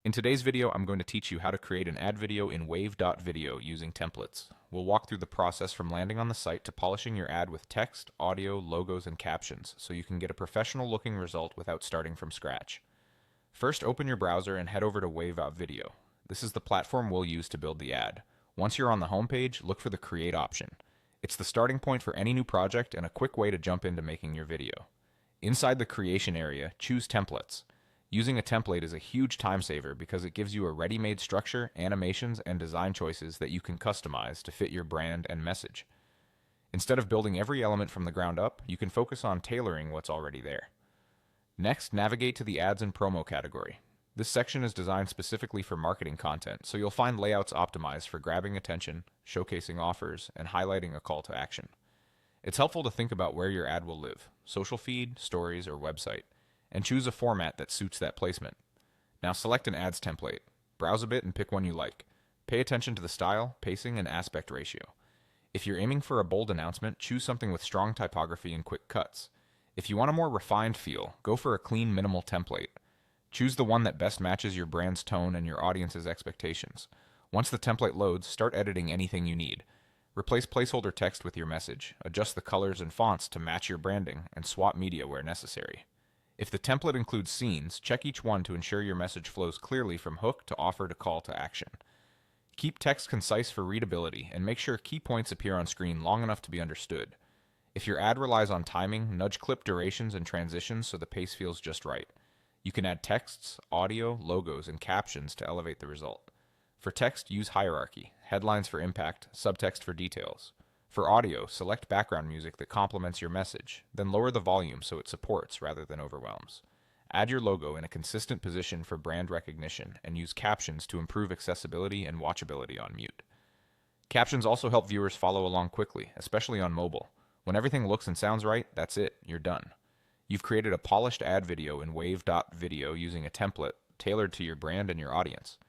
In today's video, I'm going to teach you how to create an ad video in Wave.video using templates. We'll walk through the process from landing on the site to polishing your ad with text, audio, logos, and captions so you can get a professional looking result without starting from scratch. First, open your browser and head over to Wave.video. This is the platform we'll use to build the ad. Once you're on the homepage, look for the Create option. It's the starting point for any new project and a quick way to jump into making your video. Inside the creation area, choose templates. Using a template is a huge time saver because it gives you a ready-made structure, animations, and design choices that you can customize to fit your brand and message. Instead of building every element from the ground up, you can focus on tailoring what's already there. Next, navigate to the Ads and Promo category. This section is designed specifically for marketing content, so you'll find layouts optimized for grabbing attention, showcasing offers, and highlighting a call to action. It's helpful to think about where your ad will live: social feed, stories, or website, and choose a format that suits that placement. Now select an ads template. Browse a bit and pick one you like. Pay attention to the style, pacing, and aspect ratio. If you're aiming for a bold announcement, choose something with strong typography and quick cuts. If you want a more refined feel, go for a clean, minimal template. Choose the one that best matches your brand's tone and your audience's expectations. Once the template loads, start editing anything you need. Replace placeholder text with your message, adjust the colors and fonts to match your branding, and swap media where necessary. If the template includes scenes, check each one to ensure your message flows clearly from hook to offer to call to action. Keep text concise for readability, and make sure key points appear on screen long enough to be understood. If your ad relies on timing, nudge clip durations and transitions so the pace feels just right. You can add texts, audio, logos, and captions to elevate the result. For text, use hierarchy, headlines for impact, subtext for details. For audio, select background music that complements your message, then lower the volume so it supports rather than overwhelms. Add your logo in a consistent position for brand recognition, and use captions to improve accessibility and watchability on mute. Captions also help viewers follow along quickly, especially on mobile. When everything looks and sounds right, that's it, you're done. You've created a polished ad video in Wave.video using a template tailored to your brand and your audience.